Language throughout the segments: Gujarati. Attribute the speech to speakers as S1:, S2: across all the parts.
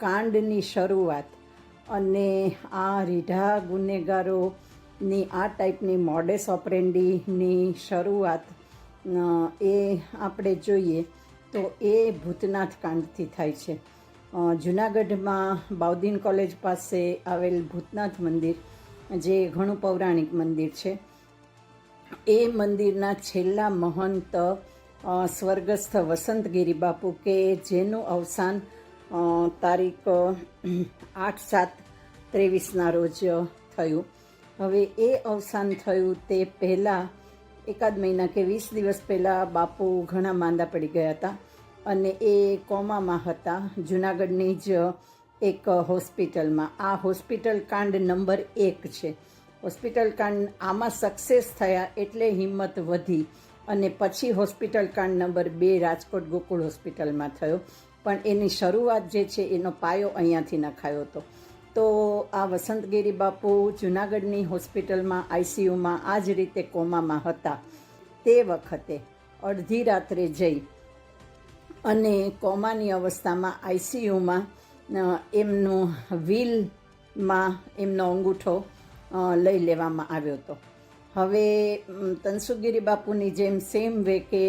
S1: કાંડની શરૂઆત અને આ રીઢા ગુનેગારોની આ ટાઈપની મોડેસ ઓપરેન્ડીની શરૂઆત એ આપણે જોઈએ તો એ ભૂતનાથ કાંડથી થાય છે. જૂનાગઢમાં બાઉદીન કોલેજ પાસે આવેલ ભૂતનાથ મંદિર, જે ઘણું પૌરાણિક મંદિર છે, એ મંદિરના છેલ્લા મહંત સ્વર્ગસ્થ વસંતગીરી બાપુ, કે જેનું અવસાન તારીખ 8/7/23ના રોજ થયું. હવે એ અવસાન થયું તે પહેલાં એકાદ મહિના કે 20 દિવસ પહેલાં બાપુ ઘણા માંદા પડી ગયા હતા અને એ કોમામાં હતા જૂનાગઢની જ એક હોસ્પિટલમાં. આ હોસ્પિટલ કાંડ નંબર 1 છે. હોસ્પિટલ કાંડ આમાં સક્સેસ થયા એટલે હિંમત વધી અને પછી હોસ્પિટલ કાંડ નંબર 2 રાજકોટ ગોકુળ હોસ્પિટલમાં થયો. પણ એની શરૂઆત જે છે એનો પાયો અહીંયાથી નખાયો હતો. તો આ વસંતગીરી બાપુ જૂનાગઢની હોસ્પિટલમાં આઈસીયુમાં આ જ રીતે કોમામાં હતા. તે વખતે અડધી રાત્રે જઈ અને કોમાની અવસ્થામાં આઈસીયુમાં એમનું વ્હીલમાં એમનો અંગૂઠો લઈ લેવામાં આવ્યો હતો. હવે તનસુખગીરી બાપુની જેમ સેમ વે કે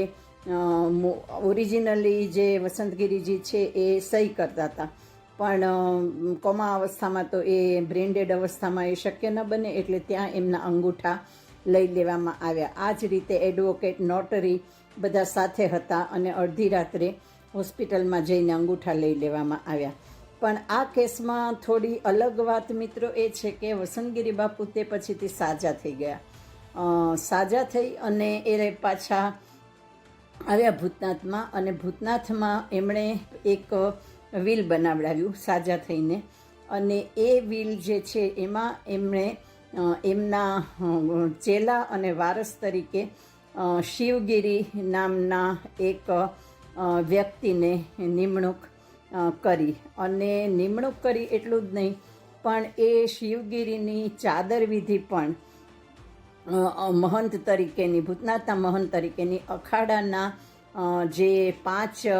S1: ઓરિજિનલી જે વસંતગીરીજી છે એ સહી કરતા હતા, પણ કોમા અવસ્થામાં તો એ બ્રેન્ડેડ અવસ્થામાં એ શક્ય ન બને, એટલે ત્યાં એમના અંગૂઠા લઈ લેવામાં આવ્યા. આ જ રીતે એડવોકેટ, નોટરી બધા સાથે હતા અને અડધી રાત્રે હોસ્પિટલમાં જઈને અંગૂઠા લઈ લેવામાં આવ્યા. પણ આ કેસમાં થોડી અલગ વાત મિત્રો એ છે કે વસંતગીરી બાપુ તે પછીથી સાજા થઈ ગયા. સાજા થઈ અને એ પાછા આવ્યા ભૂતનાથમાં, અને ભૂતનાથમાં એમણે એક વ્હીલ બનાવડાવ્યું સાજા થઈને, અને એ વ્હીલ જે છે એમાં એમણે એમના ચેલા અને વારસ તરીકે શિવગીરી નામના એક વ્યક્તિને નિમણૂક કરી. અને નિમણૂક કરી એટલું જ નહીં, પણ એ શિવગીરીની ચાદર વિધિ પણ મહંત તરીકેની, ભૂતનાથના મહંત તરીકેની અખાડાના જે 5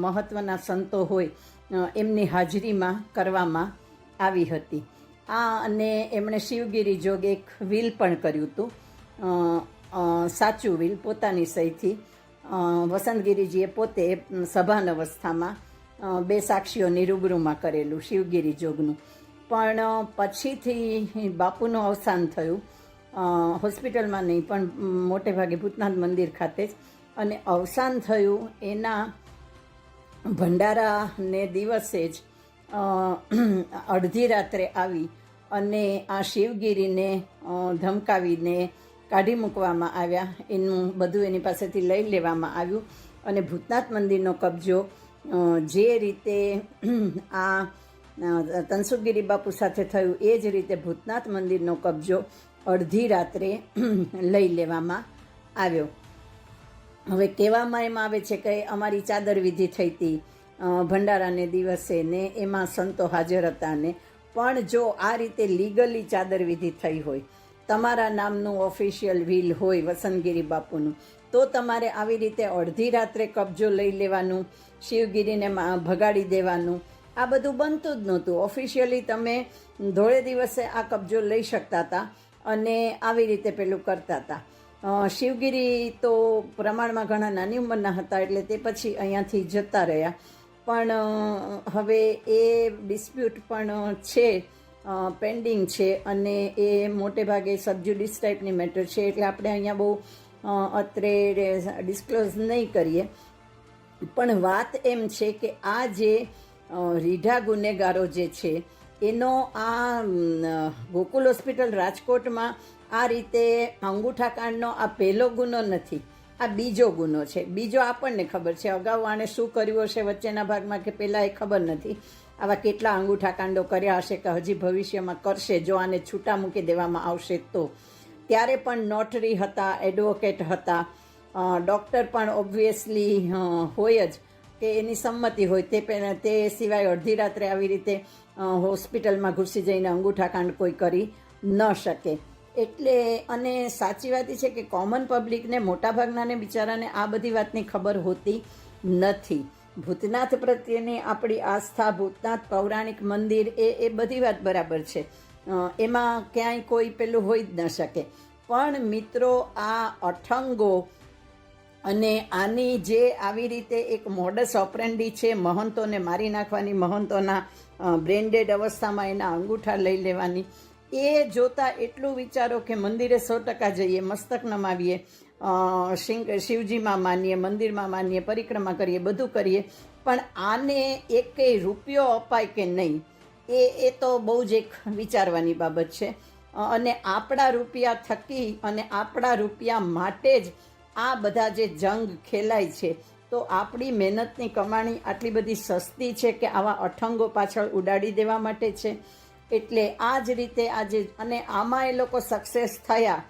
S1: મહત્ત્વના સંતો હોય એમની હાજરીમાં કરવામાં આવી હતી. અને એમણે શિવગીરી જોગ એક વ્હીલ પણ કર્યું હતું, સાચું વ્હીલ પોતાની સહીથી. વસંતગીરીજીએ પોતે સભાન અવસ્થામાં 2 સાક્ષીઓની રૂબરૂમાં કરેલું શિવગીરી જોગનું. પણ પછીથી બાપુનું અવસાન થયું, હોસ્પિટલમાં નહીં પણ મોટે ભાગે ભૂતનાથ મંદિર ખાતે જ. અને અવસાન થયું એના ભંડારાને દિવસે જ અડધી રાત્રે આવી અને આ શિવગીરીને ધમકાવીને કાઢી મૂકવામાં આવ્યા. એનું બધું એની પાસેથી લઈ લેવામાં આવ્યું અને ભૂતનાથ મંદિરનો કબજો જે રીતે આ તનસુખગીરી બાપુ સાથે થયું એ જ રીતે ભૂતનાથ મંદિરનો કબજો અડધી રાત્રે લઈ લેવામાં આવ્યો. હવે કહેવામાં એમ આવે છે કે અમારી ચાદર વિધિ થઈ હતી ભંડારાને દિવસે ને એમાં સંતો હાજર હતા ને, પણ જો આ રીતે લીગલી ચાદર વિધિ થઈ હોય, તમારા નામનું ઓફિશિયલ વ્હીલ હોય વસંતગીરી બાપુનું, તો તમારે આવી રીતે અડધી રાત્રે કબજો લઈ લેવાનું, શિવગીરીને ભગાડી દેવાનું, આ બધું બનતું જ નહોતું. ઓફિશિયલી તમે ધોળે દિવસે આ કબજો લઈ શકતા હતા અને આવી રીતે પેલું કરતા હતા. શિવગીરી તો પ્રમાણમાં ઘણા નાની ઉંમરના હતા એટલે તે પછી અહીંયાથી જતા રહ્યા. પણ હવે એ ડિસ્પ્યુટ પણ છે, પેન્ડિંગ છે, અને એ મોટે ભાગે સબજ્યુડિસ ટાઈપની મેટર છે, એટલે આપણે અહીંયા બહુ અત્રે ડિસ્ક્લોઝ નહીં કરીએ. પણ વાત એમ છે કે આ જે રીઢા ગુનેગારો જે છે એનો આ ગોકુલ હોસ્પિટલ રાજકોટમાં આ રીતે અંગૂઠાકાંડનો આ પહેલો ગુનો નથી, આ બીજો ગુનો છે. બીજો આપણને ખબર છે, અગાઉ આણે શું કર્યું હશે વચ્ચેના ભાગમાં કે પહેલાં એ ખબર નથી. આવા કેટલા અંગૂઠાકાંડો કર્યા હશે કે હજી ભવિષ્યમાં કરશે જો આને છૂટા મૂકી દેવામાં આવશે તો. ત્યારે પણ નોટરી હતા, એડવોકેટ હતા, ડૉક્ટર પણ ઓબ્વિયસલી હોય જ કે એની સંમતિ હોય, તે સિવાય અડધી રાત્રે આવી રીતે હોસ્પિટલમાં ઘૂસી જઈને અંગૂઠાકાંડ કોઈ કરી ન શકે. એટલે અને સાચી વાત એ છે કે કોમન પબ્લિકને, મોટાભાગનાને બિચારાને આ બધી વાતની ખબર હોતી નથી. ભૂતનાથ પ્રત્યેની આપણી આસ્થા, ભૂતનાથ પૌરાણિક મંદિર એ બધી વાત બરાબર છે, એમાં ક્યાંય કોઈ પેલું હોઈ જ ન શકે. પણ મિત્રો, આ અઠંગો અને આની જે આવી રીતે એક મોડસ ઓપરેન્ડી છે, મહંતોને મારી નાખવાની, મહંતોના બ્રેન્ડેડ અવસ્થામાં એના અંગૂઠા લઈ લેવાની, એ જોતાં એટલું વિચારો કે મંદિરે 100% જઈએ, મસ્તક નમાવીએ, શિવજીમાં માનીએ, મંદિરમાં માનીએ, પરિક્રમા કરીએ, બધું કરીએ, પણ આને એકેય રૂપિયો અપાય કે નહીં, એ તો બહુ જ એક વિચારવાની બાબત છે. અને આપણા રૂપિયા થકી અને આપણા રૂપિયા માટે જ આ બધા જે જંગ ખેલાય છે, તો આપણી મહેનતની કમાણી આટલી બધી સસ્તી છે કે આવા અઠંગો પાછળ ઉડાડી દેવા માટે છે. એટલે આ જ રીતે આજે, અને આમાં એ લોકો સક્સેસ થયા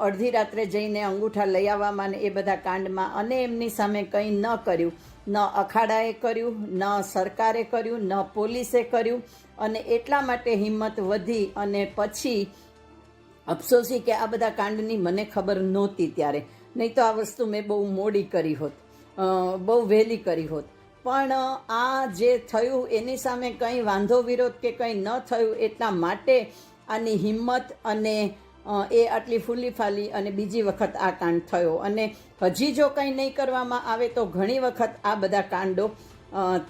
S1: અડધી રાત્રે જઈને અંગૂઠા લઈ આવવામાં ને એ બધા કાંડમાં, અને એમની સામે કંઈ ન કર્યું, ન અખાડાએ કર્યું, ન સરકારે કર્યું, ન પોલીસે કર્યું, અને એટલા માટે હિંમત વધી. અને પછી અફસોસી કે આ બધા કાંડની મને ખબર નહોતી ત્યારે, નહીં તો આ વસ્તુ મેં બહુ મોડી કરી હોત, બહુ વહેલી કરી હોત. પણ આ જે થયું એની સામે કંઈ વાંધો વિરોધ કે કંઈ ન થયું, એટલા માટે આની હિંમત અને એ આટલી ફૂલી ફાલી અને બીજી વખત આ કાંડ થયો. અને હજી જો કંઈ નહીં કરવામાં આવે તો ઘણી વખત આ બધા કાંડો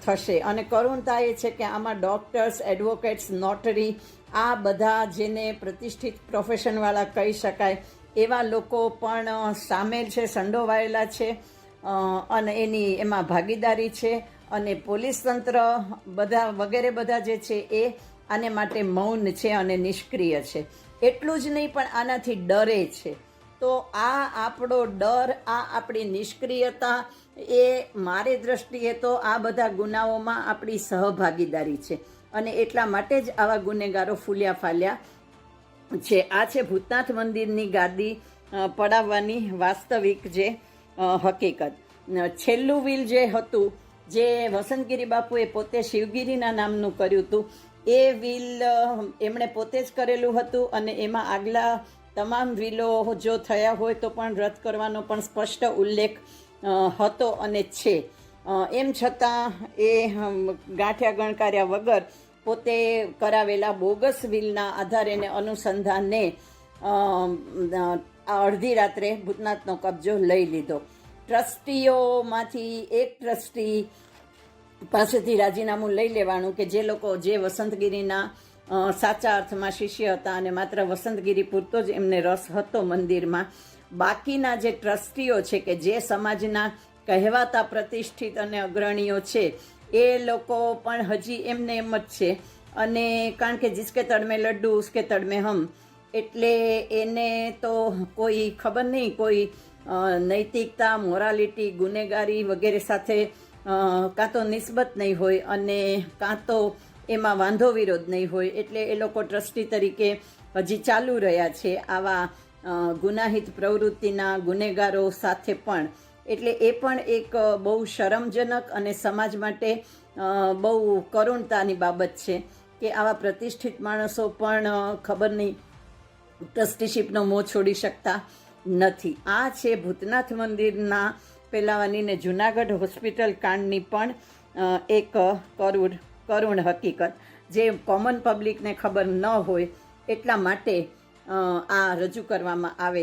S1: થશે. અને કરુણતા એ છે કે આમાં ડૉક્ટર્સ, એડવોકેટ્સ, નોટરી, આ બધા જેને પ્રતિષ્ઠિત પ્રોફેશનવાળા કહી શકાય એવા લોકો પણ સામેલ છે, સંડોવાયેલા છે, અને એમાં ભાગીદારી છે. અને પોલીસ તંત્ર બધા વગેરે બધા જે છે એ આને માટે મૌન છે અને નિષ્ક્રિય છે. એટલું જ નહીં, પણ આનાથી ડરે છે. તો આ આપણો ડર, આ આપણી નિષ્ક્રિયતા, એ મારી દૃષ્ટિએ તો આ બધા ગુનાઓમાં આપણી સહભાગીદારી છે. અને એટલા માટે જ આવા ગુનેગારો ફૂલ્યા ફાલ્યા છે. આ છે ભૂતનાથ મંદિરની ગાદી પડાવવાની વાસ્તવિક જે હકીકત. છેલ્લું વિલ જે હતું, જે વસંતગીરી બાપુએ પોતે શિવગીરીના નામનું કર્યું હતું, એ વિલ એમણે પોતે જ કરેલું હતું. અને એમાં આગલા તમામ વિલો જો થયા હોય તો પણ રદ કરવાનો પણ સ્પષ્ટ ઉલ્લેખ હતો અને છે. એમ છતાં એ ગાંઠિયા ગણકાર્યા વગર પોતે કરાવેલા બોગસ વિલના આધારે ને અનુસંધાને અડધી રાત્રે ભૂતનાથનો કબજો લઈ લીધો. ટ્રસ્ટીઓમાંથી એક ટ્રસ્ટી પાસેથી રાજીનામું લઈ લેવાનું કે જે લોકો જે વસંતગીરીના સાચા અર્થમાં શિષ્ય હતા અને માત્ર વસંતગીરી પૂરતો જ એમને રસ હતો મંદિરમાં. બાકીના જે ટ્રસ્ટીઓ છે કે જે સમાજના કહેવાતા પ્રતિષ્ઠિત અને અગ્રણીઓ છે, એ લોકો પણ હજી એમને એમ જ છે. અને કારણ કે જિસકે તળમે લડ્ડુ ઉસકે તળમે હમ, એટલે એને તો કોઈ ખબર નહીં, કોઈ નૈતિકતા, મોરાલિટી, ગુનેગારી વગેરે સાથે કાં તો નિસ્બત નહીં હોય અને કાં તો એમાં વાંધો વિરોધ નહીં હોય. એટલે એ લોકો ટ્રસ્ટી તરીકે હજી ચાલુ રહ્યા છે આવા ગુનાહિત પ્રવૃત્તિના ગુનેગારો સાથે પણ. એટલે એ પણ એક બહુ શરમજનક અને સમાજ માટે બહુ કરુણતાની બાબત છે કે આવા પ્રતિષ્ઠિત માણસો પણ ખબર નહીં ટ્રસ્ટીશીપનો મોહ છોડી શકતા નથી. આ છે ભૂતનાથ મંદિરના પેલાવાની ને જૂનાગઢ હોસ્પિટલ કાંડની પણ એક કરુણ હકીકત, જે કોમન પબ્લિકને ખબર ન હોય એટલા માટે આ રજૂ કરવામાં આવે છે.